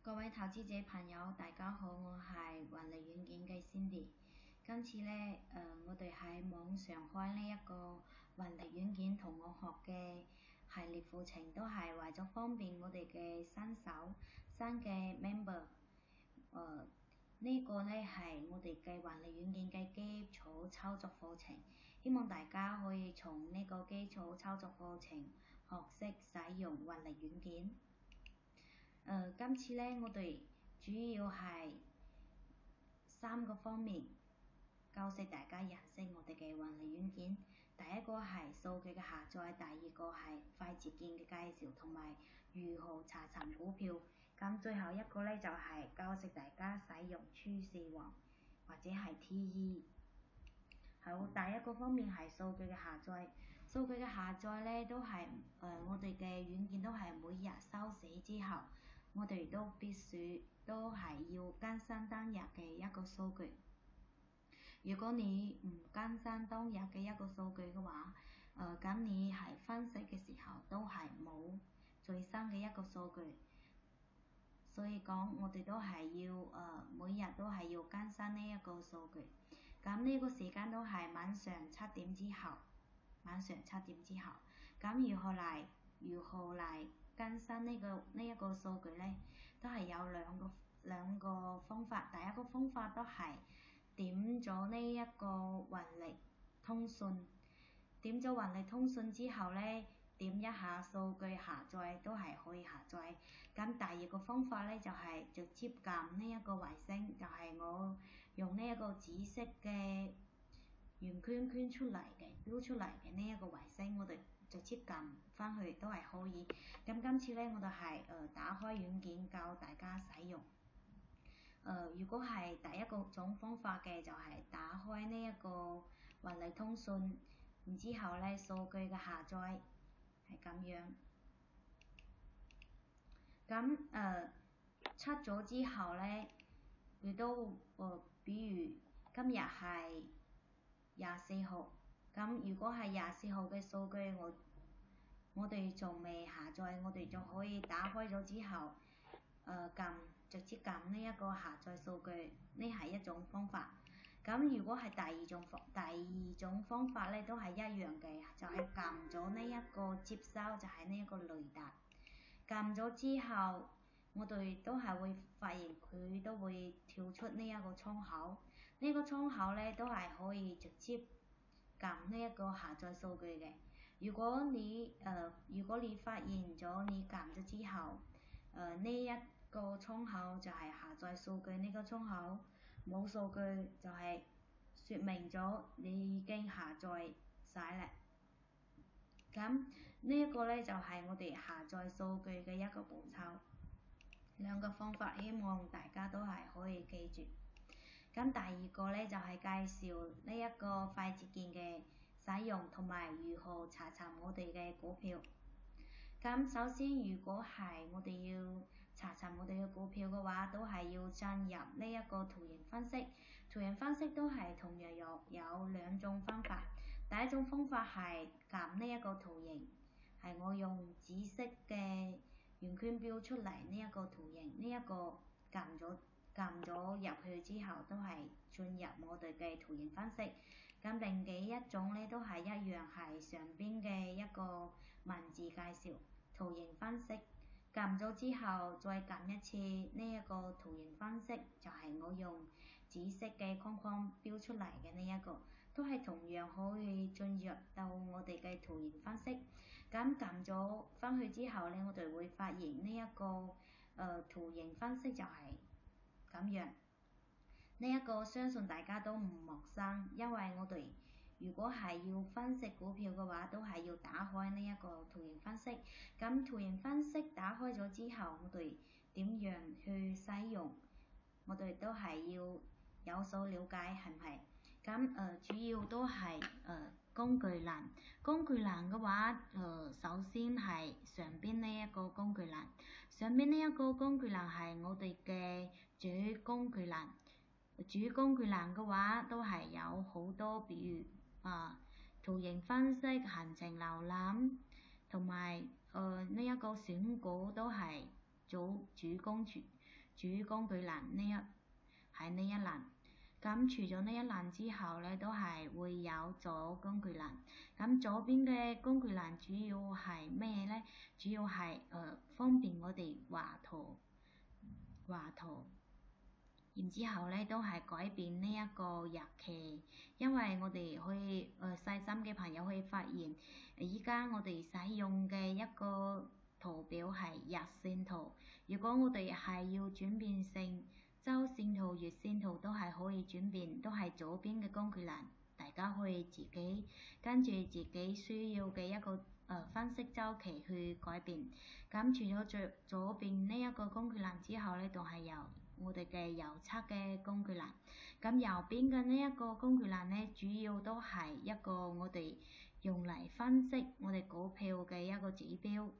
各位投資者朋友，大家好，我係雲利軟件嘅 Cindy。今次呢，我哋喺網上開呢一個雲利軟件同我學嘅系列課程，都係為咗方便我哋嘅新手、新嘅 member。呢個呢係我哋嘅雲利軟件嘅基礎操作課程，希望大家可以從呢個基礎操作課程學識使用雲利軟件。今次呢，我哋主要係3個方面教識大家認識我哋嘅雲利軟件。第一個係數據嘅下載，第二個係快捷鍵嘅介紹，同埋如何查尋股票。咁最後一個呢，就係教識大家使用趨勢王或者係 TE。好，第一個方面係數據嘅下載。數據嘅下載呢，都係我哋嘅軟件都係每日收市之後，我哋都必須都係要更新當日嘅一個數據。如果你唔更新當日嘅一個數據嘅話，咁你係分析嘅時候都係冇最新嘅一個數據。所以講，我哋都係要每日都係要更新呢一個數據。咁呢個時間都係晚上7點之後。咁如何嚟更新呢一個數據呢？都係有兩個方法。第一個方法都係點咗呢一個雲利通訊，點咗雲利通訊之後呢，點一下數據下載都係可以下載。咁第二個方法呢，就係直接撳呢一個衛星，就係我用呢一個紫色嘅圓圈圈出嚟嘅標出嚟嘅呢一個衛星，我哋直接撳翻去都係可以。咁今次呢，我哋係打開軟件教大家使用。如果係第一個種方法嘅，就係打開呢一個雲利通訊，然之後呢，數據嘅下載係咁樣。咁出咗之後呢，佢都比如今日係24號，咁如果係24號嘅數據，我哋仲未下載，我哋就可以打開咗之後，直接撳呢一個下載數據，呢係一種方法。咁如果係第二種方法呢，都係一樣嘅，就係撳咗呢一個接收，就係呢一個雷達。撳咗之後，我哋都係會發現佢都會跳出呢一個窗口。呢個窗口呢，都係可以直接撳呢一個下載數據嘅。如果你發現咗你撳咗之後，呢一個窗口就係下載數據，呢個窗口冇數據，就係説明咗你已經下載晒啦。咁呢一個呢，就係我哋下載數據嘅一個步驟。兩個方法，希望大家都係可以記住。咁第二個呢，就係介紹呢一個快捷鍵嘅使用同埋如何查尋我哋嘅股票。咁首先，如果係我哋要查尋我哋嘅股票嘅話，都係要進入呢一個圖形分析。圖形分析都係同樣有2種方法。第一種方法係撳呢一個圖形，係我用紫色嘅圓圈標出嚟呢一個圖形，呢一個撳咗入去之後，都係進入我哋嘅圖形分析。咁另一種呢，都係一樣，係上邊嘅一個文字介紹圖形分析。撳咗之後，再撳一次呢一個圖形分析，就係我用紫色嘅框框標出嚟嘅呢一個，都係同樣可以進入到我哋嘅圖形分析。咁撳咗返去之後呢，我哋會發現呢一個圖形分析就係咁樣。呢一個相信大家都唔陌生，因為我哋如果係要分析股票嘅話，都係要打開呢一個圖形分析。咁圖形分析打開咗之後，我哋點樣去使用？我哋都係要有所了解，係唔係？咁主要都係工具欄。工具欄嘅話，首先係上邊呢一個工具欄。上邊呢一個工具欄係我哋嘅主工具欄。主工具欄嘅話都係有好多，比如圖形分析、行程瀏覽同埋呢一個選股都係主工具。主工具欄喺呢一欄。咁除咗呢一欄之後咧，都係會有左工具欄。咁左邊嘅工具欄主要係咩咧？主要係方便我哋畫圖。然之後咧都係改變呢一個日期，因為我哋可以細心嘅朋友可以發現，依家我哋使用嘅一個圖表係日線圖。如果我哋係要轉變成週線圖、月線圖，都係可以轉變，都係左邊嘅工具欄，大家可以自己跟住自己需要嘅一個分析週期去改變。咁除咗左邊呢一個工具欄之後咧，仲係由我哋嘅右側嘅工具欄。咁右邊嘅呢一個工具欄咧，主要都係一個我哋用嚟分析我哋股票嘅一個指標。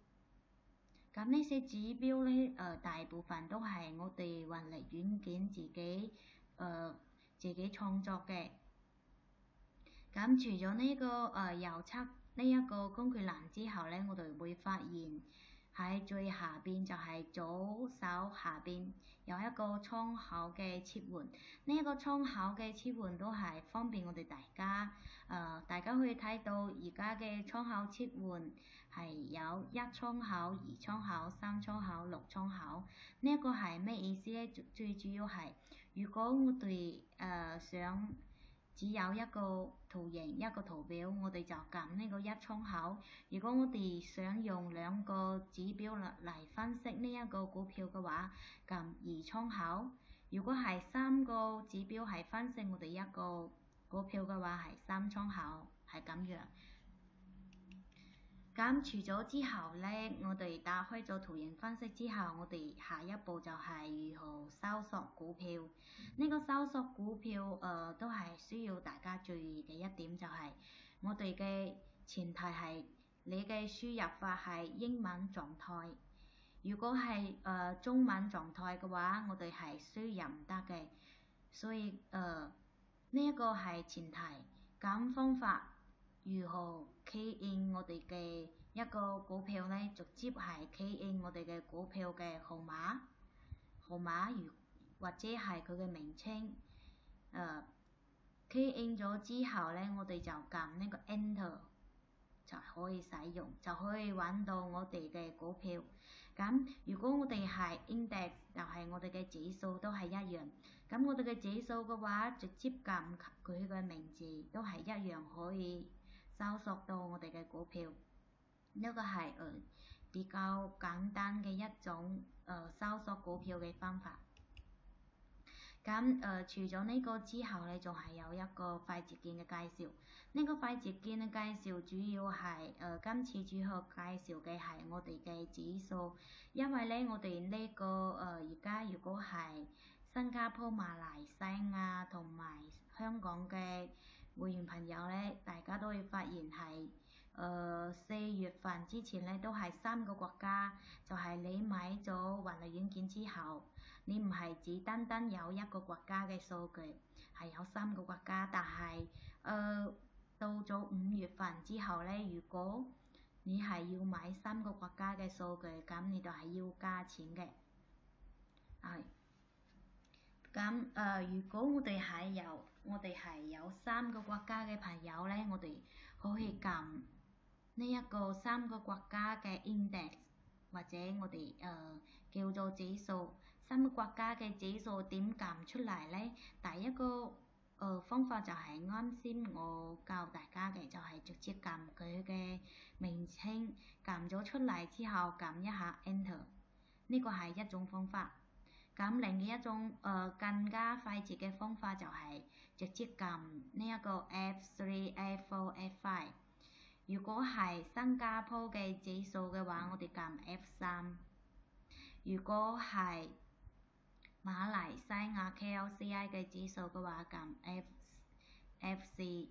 咁呢些指標咧，大部分都係我哋雲力軟件自己創作嘅。咁除咗呢個右側呢一個工具欄之後咧，我哋會發現喺最下邊就係左手下邊有一個窗口嘅切換。呢一個窗口嘅切換都係方便我哋大家。大家可以睇到而家嘅窗口切換係有1窗口、2窗口、3窗口、6窗口。呢一個係咩意思咧？最主要係如果我哋想只有一個圖形一個圖表，我哋就撳呢個1窗口。如果我哋想用2個指標嚟分析呢一個股票嘅話，撳2窗口。如果係3個指標係分析我哋一個股票嘅話，係3窗口，係咁樣。咁除咗之後咧，我哋打開咗圖形分析之後，我哋下一步就係如何搜索股票。呢個搜索股票都係需要大家注意嘅一點，就係我哋嘅前提係你嘅輸入法係英文狀態。如果係中文狀態嘅話，我哋係輸入唔得嘅。所以呢一個係前提。咁方法如何 key in 我哋嘅一個股票咧？直接係 key in 我哋嘅股票嘅號碼或者係佢嘅名稱。key in 咗之後咧，我哋就撳呢個 enter 就可以使用，就可以揾到我哋嘅股票。咁如果我哋係 index， 就係我哋嘅指數都係一樣。咁我哋嘅指數嘅話，直接撳佢嘅名字都係一樣，可以搜索到我哋嘅股票。呢個係比較簡單嘅一種搜索股票嘅方法。咁除咗呢個之後咧，仲係有一個快捷鍵嘅介紹。呢個快捷鍵嘅介紹主要係今次主要介紹嘅係我哋嘅指數，因為咧我哋呢個而家如果係新加坡、馬來西亞同埋香港嘅會員朋友咧，大家都會發現係4月份之前咧都係3個國家，就係你買咗雲力軟件之後。你唔係只單單有一個國家嘅數據，係有3個國家。但係到咗5月份之後咧，如果你係要買3個國家嘅數據，咁你就係要加錢嘅。係。咁如果我哋係有3個國家嘅朋友咧，我哋可以撳呢一個3個國家嘅 index， 或者我哋叫做指數。3個國家嘅指數點撳出嚟咧？第一個方法就係啱先我教大家嘅，就係直接撳佢嘅名稱，撳咗出嚟之後撳一下 enter， 呢個係一種方法。咁另一種更加快捷嘅方法就係直接撳呢一個 F3、F4、F5。如果係新加坡嘅指數嘅話，我哋撳 F3。如果係馬來西亞 KLCI 嘅指數嘅話，撳 F4。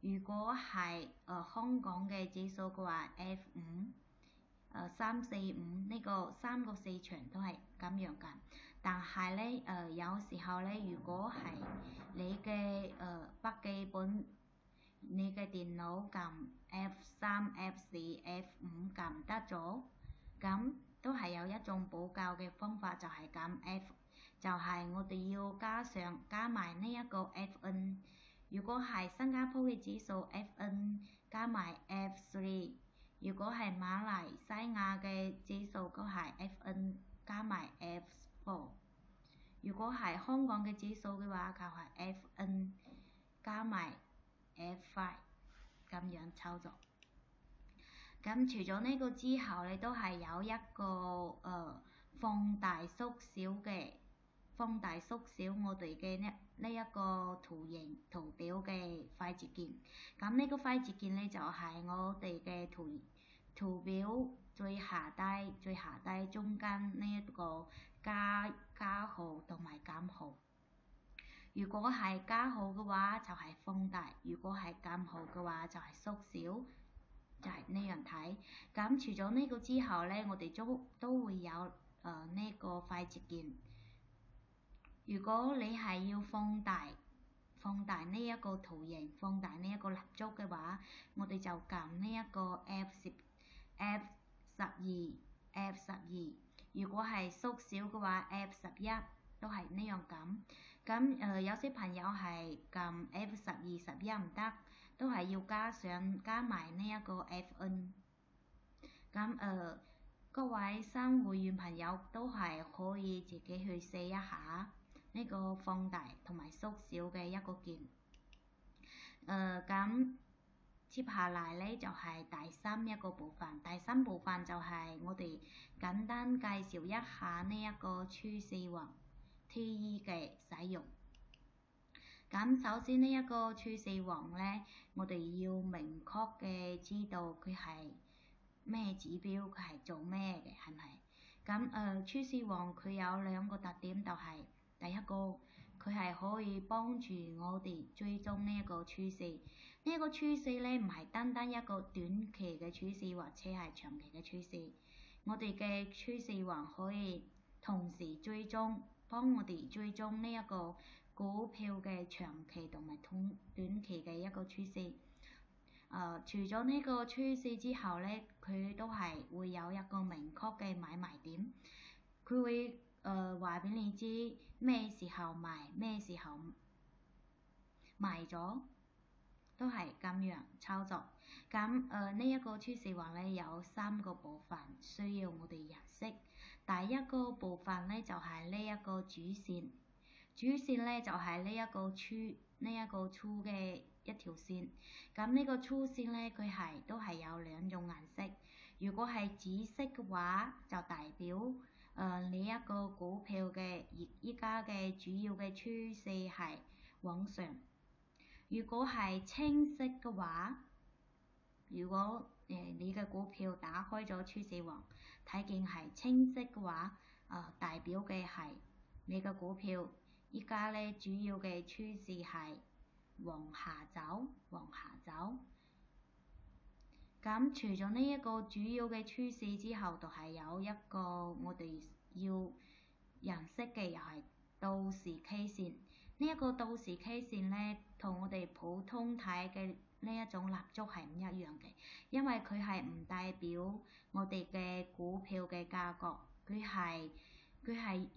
如果係香港嘅指數嘅話 F5。3、4、5呢個3個市場都係咁樣㗎。但係咧有時候咧，如果係你嘅筆記本、你嘅電腦撳 F3、F4、F5 撳得咗，咁都係有一種補救嘅方法，就係減 F， 就係我哋要加埋呢一個 FN。如果係新加坡嘅指數 FN 加埋 F3， 如果係馬來西亞嘅指數都係 FN 加埋 F4， 如果係香港嘅指數嘅話就係 FN 加埋 F5 咁樣操作。咁除咗呢個之後，你都係有一個放大縮小我哋嘅呢一個圖表嘅快捷鍵。咁呢個快捷鍵咧就係我哋嘅圖表最下低中間呢一個加號同埋減號。如果係加號嘅話就係放大，如果係減號嘅話就係縮小。就係呢樣睇。咁除咗呢個之後咧，我哋都會有呢個快捷鍵。如果你係要放大呢一個圖形，放大呢一個蠟燭嘅話，我哋就撳呢一個 F12。如果係縮小嘅話 F11，都係呢樣撳。咁有些朋友係撳 F12、11唔得，都係要加埋呢一個 FN。咁各位新會員朋友都係可以自己去試一下呢個放大同埋縮小嘅一個鍵。咁接下來咧就係第三一個部分，第三部分就係我哋簡單介紹一下呢一個趨勢環 TE 嘅使用。咁首先呢一個趨勢環咧，我哋要明確嘅知道佢係咩指標，佢係做咩嘅，係咪？咁趨勢環佢有兩個特點，就係第一個佢係可以幫助我哋追蹤呢一個趨勢。呢一個趨勢咧唔係單單一個短期嘅趨勢或者係長期嘅趨勢，我哋嘅趨勢環可以同時幫我哋追蹤呢一個股票嘅長期同埋短期嘅一個趨勢。除咗呢個趨勢之後咧，佢都係會有一個明確嘅買賣點，佢會話俾你知咩時候買，咩時候賣咗，都係咁樣操作。咁呢一個趨勢環咧有三個部分需要我哋認識。第一個部分咧就係呢一個主線咧就係呢一個粗嘅一條線。咁呢個粗線咧佢都係有兩種顏色。如果係紫色嘅話，就代表你一個股票嘅依家嘅主要嘅趨勢係往上。如果係青色嘅話，如果你嘅股票打開咗趨勢環，睇見係青色嘅話，代表嘅係你嘅股票依家咧主要嘅趨勢係往下走。咁除咗呢一個主要嘅趨勢之後，就係有一個我哋要認識嘅，又係到時 K 線。呢一個到時 K 線咧，同我哋普通睇嘅呢一種蠟燭係唔一樣嘅，因為佢係唔代表我哋嘅股票嘅價格，佢係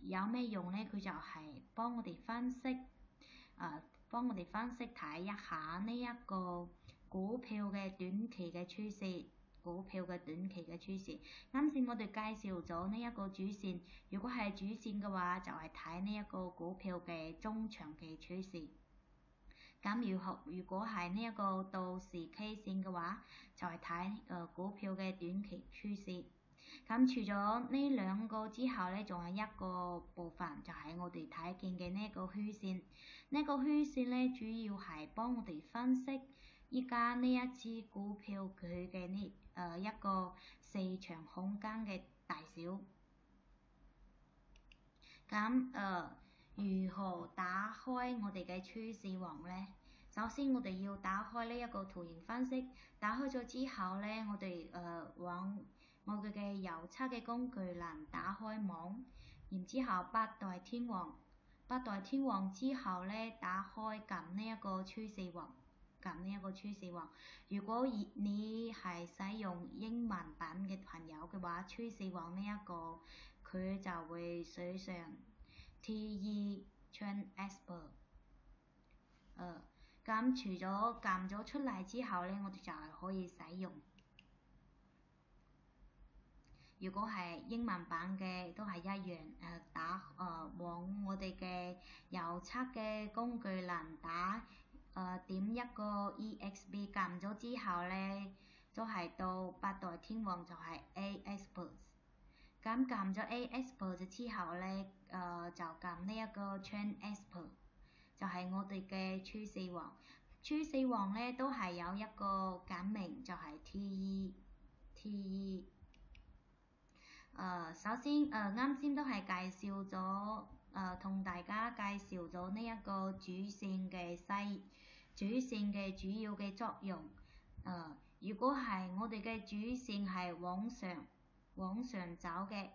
有咩用咧？佢就係幫我哋分析睇一下呢一個股票嘅短期嘅趨勢。啱先我哋介紹咗呢一個主線，如果係主線嘅話，就係睇呢一個股票嘅中長期趨勢。咁如果係呢一個到時 K 線嘅話，就係睇股票嘅短期趨勢。咁除咗呢兩個之後咧，仲有一個部分就係我哋睇見嘅呢個虛線。呢個虛線咧，主要係幫我哋分析依家呢一支股票佢嘅一個市場空間嘅大小。咁如何打開我哋嘅趨勢環咧？首先我哋要打開呢一個圖形分析，打開咗之後咧，我哋往我哋嘅右側嘅工具欄打開網，然之後八代天王之後咧，打開撳呢一個趨勢環，撳呢一個趨勢王。如果你係使用英文版嘅朋友嘅話，趨勢王呢一個佢就會寫上 TE Trend Expert。咁除咗撳咗出嚟之後咧，我哋就係可以使用。如果係英文版嘅都係一樣，往我哋嘅右側嘅工具欄點一個 EXP 撳咗之後咧，都係到八代天王就係 A Expert。咁撳咗 A Expert 之後咧，就撳呢一個 Trend Expert，就係我哋嘅趨勢王。趨勢王咧都係有一個簡名，就係 TE。首先啱先都係介紹咗同大家介紹咗呢一個主線嘅主要嘅作用。如果係我哋嘅主線係往上走嘅，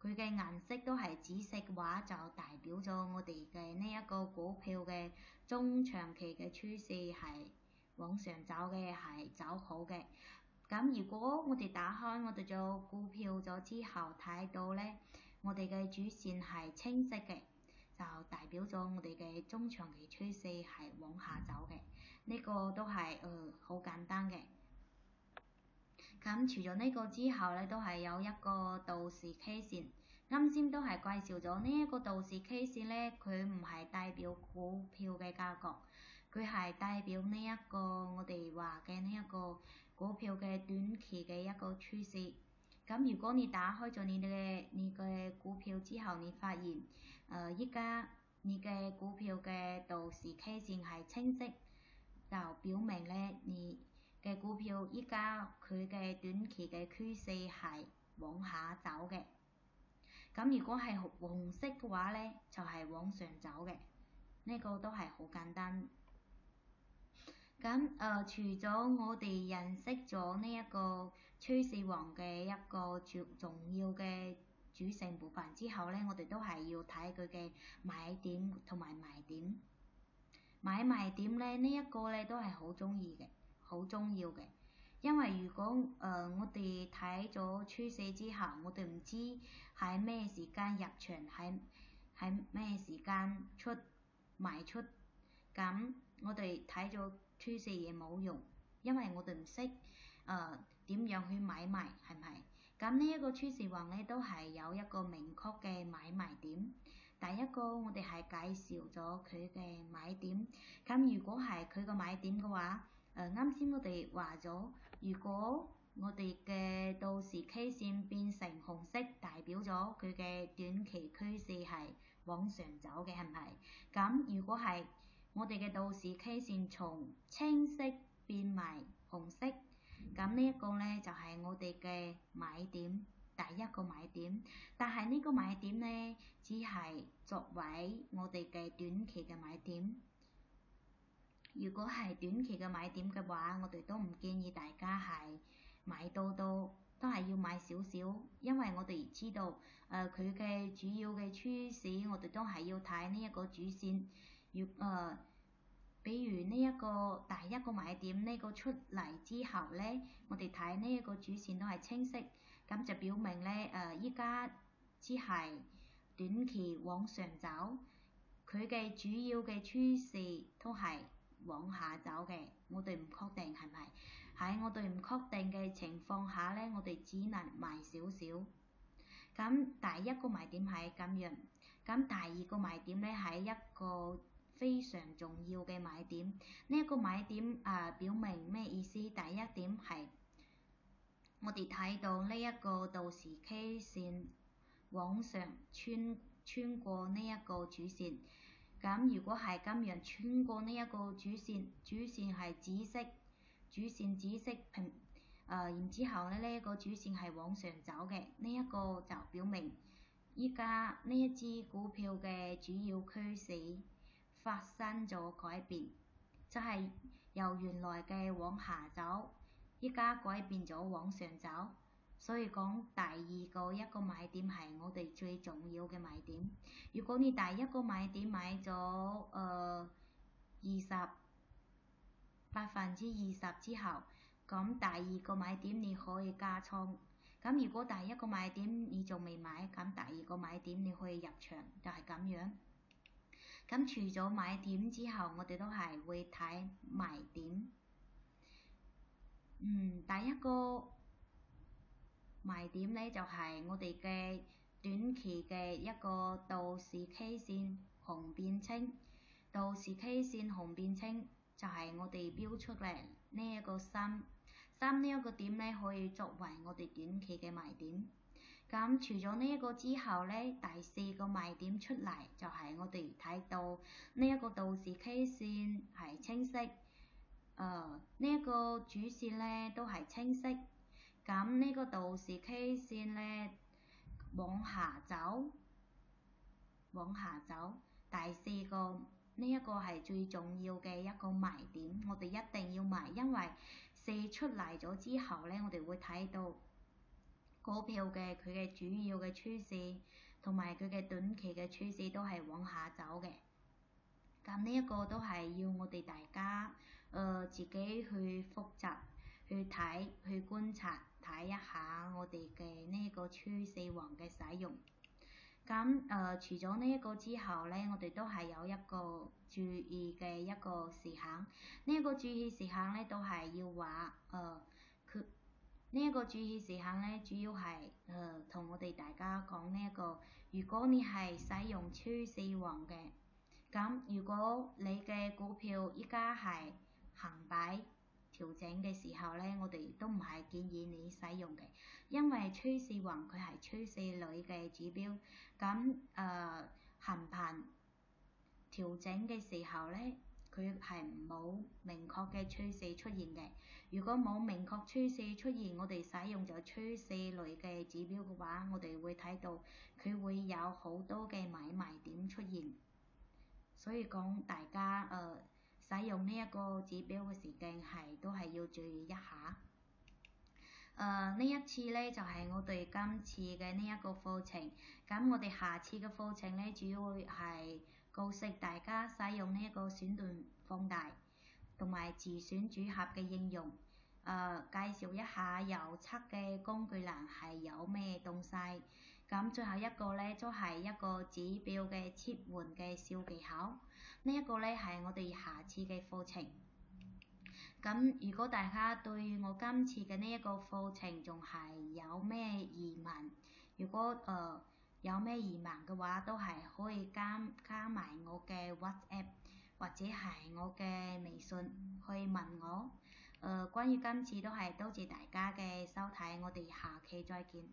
佢嘅顏色都係紫色嘅話，就代表咗我哋嘅呢一個股票嘅中長期嘅趨勢係往上走嘅，係走好嘅。咁如果我哋打開我哋咗股票咗之後睇到咧，我哋嘅主線係青色嘅，就代表咗我哋嘅中長期趨勢係往下走嘅。呢個都係好簡單嘅。咁除咗呢個之後咧，都係有一個道氏 K 線。啱先都係介紹咗呢一個道氏 K 線咧，佢唔係代表股票嘅價格，佢係代表呢一個我哋話嘅呢一個股票嘅短期嘅一個趨勢。咁如果你打開咗你嘅股票之後，你發現依家你嘅股票嘅道氏 K 線係青色，就表明咧你嘅股票依家佢嘅短期嘅趨勢係往下走嘅。咁如果係紅色嘅話咧，就係往上走嘅。呢個都係好簡單。咁除咗我哋認識咗呢一個趨勢王嘅一個重要嘅主成部分之後咧，我哋都係要睇佢嘅買點同埋賣點。買賣點咧，呢一個咧都係好重要嘅。因為如果我哋睇咗趨勢之後，我哋唔知喺咩時間入場，喺咩時間賣出，咁我哋睇咗趨勢嘢冇用，因為我哋唔識點樣去買賣，係咪？咁呢一個趨勢王咧都係有一個明確嘅買賣點。第一個我哋係介紹咗佢嘅買點，咁如果係佢個買點嘅話，啱先我哋話咗，如果我哋嘅到時 K 線變成紅色，代表咗佢嘅短期趨勢係往上走嘅，係咪？咁如果係我哋嘅到時 K 線從青色變為紅色，咁呢一個咧就係我哋嘅買點，第一個買點。但係呢個買點咧，只係作為我哋嘅短期嘅買點。如果係短期嘅買點嘅話，我哋都唔建議大家係買多，都係要買少少，因為我哋知道佢嘅主要嘅趨勢，我哋都係要睇呢一個主線。比如呢一個第一個買點呢個出嚟之後咧，我哋睇呢一個主線都係青色，咁就表明咧依家只係短期往上走，佢嘅主要嘅趨勢都係往下走嘅。我哋唔確定係咪？喺我哋唔確定嘅情況下咧，我哋只能賣少少。咁第一個賣點係咁樣，咁第二個賣點咧係一個非常重要嘅買點。呢一個買點表明咩意思？第一點係我哋睇到呢一個到時 K 線往上穿過呢一個主線。咁如果係咁樣穿過呢一個主線係紫色，然之後咧呢一個主線係往上走嘅，呢一個就表明依家呢一支股票嘅主要趨勢發生咗改變，就係由原來嘅往下走，依家改變咗往上走。所以講第二個一個買點係我哋最重要嘅買點。如果你第一個買點買咗20%之後，咁第二個買點你可以加倉。咁如果第一個買點你仲未買，咁第二個買點你可以入場，就係咁樣。咁除咗買點之後，我哋都係會睇賣點。第一個賣點呢，就係我哋嘅短期嘅一個道氏 K 線紅變青。道氏 K 線紅變青就係我哋標出嚟呢一個3呢一個點呢，可以作為我哋短期嘅賣點。咁除咗呢一個之後呢，第4個賣點出嚟就係我哋睇到呢一個道氏 K 線係清晰，呢一個主線呢都係清晰。咁呢個道氏 K 線呢往下走，第4個呢一個係最重要嘅一個賣點，我哋一定要賣，因為4出嚟咗之後呢，我哋會睇到股票嘅佢嘅主要嘅趨勢同埋佢嘅短期嘅趨勢都係往下走嘅。咁呢一個都係要我哋大家自己去複習、去睇、去觀察，睇一下我哋嘅呢個趨勢王嘅使用。咁除咗呢一個之後呢，我哋都係有一個注意嘅一個事項。呢一個注意事項呢，都係要話呢一個注意事項呢，主要係同我哋大家講呢一個，如果你係使用趨勢王嘅，咁如果你嘅股票依家係行擺調整嘅時候呢，我哋都唔係建議你使用嘅，因為趨勢王佢係趨勢裏嘅指標。咁行盤調整嘅時候呢，佢係冇明確嘅趨勢出現嘅。如果冇明確趨勢出現，我哋使用咗趨勢類嘅指標嘅話，我哋會睇到佢會有好多嘅買賣點出現。所以講大家使用呢一個指標嘅時間都係要注意一下。呢一次呢，就係我哋今次嘅呢一個課程。咁我哋下次嘅課程呢，主要係告訴大家使用呢一個選段放大同埋自選組合嘅應用。介紹一下右側嘅工具欄係有咩東西。咁最後一個呢，都係一個指標嘅切換嘅小技巧。呢一個呢，係我哋下次嘅課程。咁如果大家對我今次嘅呢一個課程仲係有咩疑問，如果有咩疑問嘅話，都係可以加埋我嘅 WhatsApp 或者係我嘅微信去問我。關於今次都係多謝大家嘅收睇，我哋下期再見。